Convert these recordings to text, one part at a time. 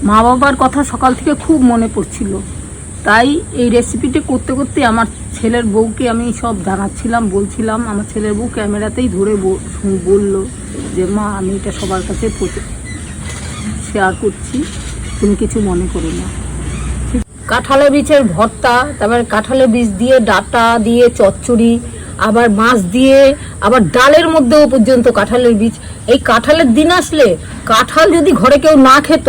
মা বাবার কথা সকাল থেকে খুব মনে পড়ছিল, তাই এই রেসিপিটি করতে করতে আমার ছেলের বউকে আমি সব জানাচ্ছিলাম, বলছিলাম। আমার ছেলের বউ ক্যামেরাতেই ধরে বলল যে মা আমি এটা সবার কাছে শেয়ার করছি, তুমি কিছু মনে করো না। কাঁঠালের বীজের ভর্তা, তারপরে কাঁঠালের বীজ দিয়ে ডাটা দিয়ে চচ্চড়ি, আবার মাছ দিয়ে, আবার ডালের মধ্যেও পর্যন্ত কাঁঠালের বীজ। এই কাঁঠালের দিন আসলে কাঁঠাল যদি ঘরে কেউ না খেত,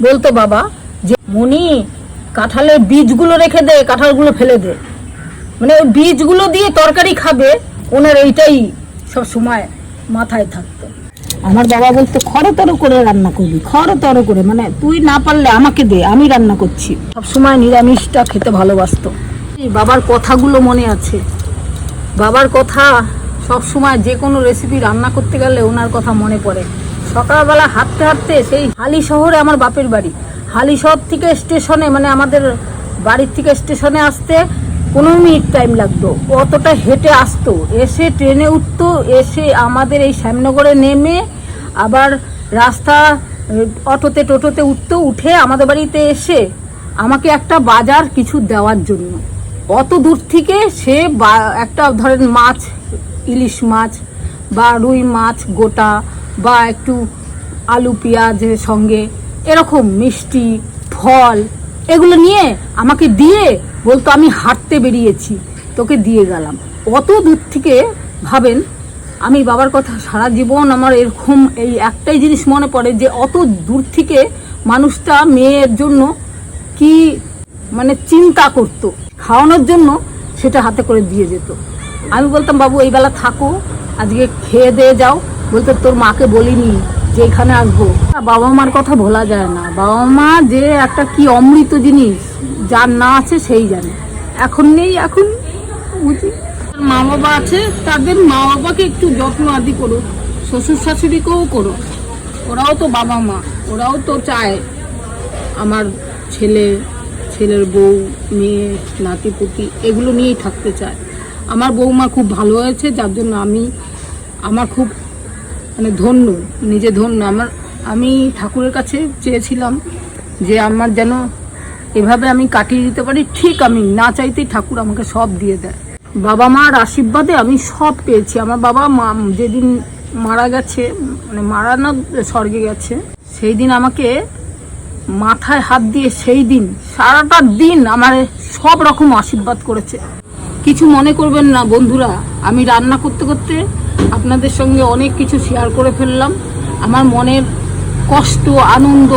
বলতো বাবা যে মনি কাঁঠালের বীজগুলো রেখে দে, কাঁঠালগুলো ফেলে দে। মানে ওই বীজগুলো দিয়ে তরকারি খাবে, ওনার এইটাই সব সময় মাথায় থাকতো। আমার বাবা বলতো খড়তর করে রান্না করবি, খড়তর করে, মানে তুই না পারলে আমাকে দে, আমি রান্না করছি। সবসময় নিরামিষটা খেতে ভালোবাসতো। বাবার কথাগুলো মনে আছে, বাবার কথা সব সময় যে কোনো রেসিপি রান্না করতে গেলে ওনার কথা মনে পড়ে। সকালবেলা হাঁটতে হাঁটতে সেই হালি শহরে আমার বাপের বাড়ি, হালি শহর থেকে স্টেশনে, মানে আমাদের বাড়ির থেকে স্টেশনে আসতে 15 মিনিট টাইম লাগতো। অতটা হেঁটে আসতো, এসে ট্রেনে উঠতো, এসে আমাদের এই শ্যামনগরে নেমে আবার রাস্তা অটোতে টোটোতে উঠতো, উঠে আমাদের বাড়িতে এসে আমাকে একটা বাজার কিছু দেওয়ার জন্য অত দূর থেকে সে একটা ধরেন মাছ, ইলিশ মাছ বা রুই মাছ গোটা বা একটু আলু পেঁয়াজের সঙ্গে এরকম মিষ্টি ফল এগুলো নিয়ে আমাকে দিয়ে বলতো আমি হাঁটতে বেরিয়েছি, তোকে দিয়ে গেলাম। অত দূর থেকে ভাবেন, আমি বাবার কথা সারা জীবন আমার এরকম এই একটাই জিনিস মনে পড়ে যে অত দূর থেকে মানুষটা মেয়ের জন্য কি মানে চিন্তা করতো, খাওয়ানোর জন্য সেটা হাতে করে দিয়ে যেত। আমি বলতাম বাবু এই বেলা থাকো, আজকে খেয়ে দিয়ে যাও। বলতো তোর মাকে বলিনি যে এখানে আসবো। বাবা মার কথা ভোলা যায় না। বাবা মা যে একটা কি অমৃত জিনিস, যার না আছে সেই জানে। এখন নেই, এখন বুঝি। মা বাবা আছে, তাদের মা বাবাকে একটু যত্ন আদি করো, শ্বশুর শাশুড়িকেও করো, ওরাও তো বাবা মা, ওরাও তো চায় আমার ছেলের বউ, মেয়ে, নাতিপুতি এগুলো নিয়েই থাকতে চায়। আমার বৌমা খুব ভালো হয়েছে, যার জন্য আমার খুব মানে ধন্য, নিজে ধন্য। আমি ঠাকুরের কাছে চেয়েছিলাম যে আমার যেন এভাবে আমি কাটিয়ে দিতে পারি, ঠিক আমি না চাইতেই ঠাকুর আমাকে সব দিয়ে দেয়। বাবা মার আশীর্বাদে আমি সব পেয়েছি। আমার বাবা মা যেদিন মারা গেছে, মানে মারা না স্বর্গে গেছে, সেই দিন আমাকে মাথায় হাত দিয়ে সেই দিন সারাটা দিন আমার সব রকম আশীর্বাদ করেছে। কিছু মনে করবেন না বন্ধুরা, আমি রান্না করতে করতে আপনাদের সঙ্গে অনেক কিছু শেয়ার করে ফেললাম। আমার মনের কষ্ট, আনন্দ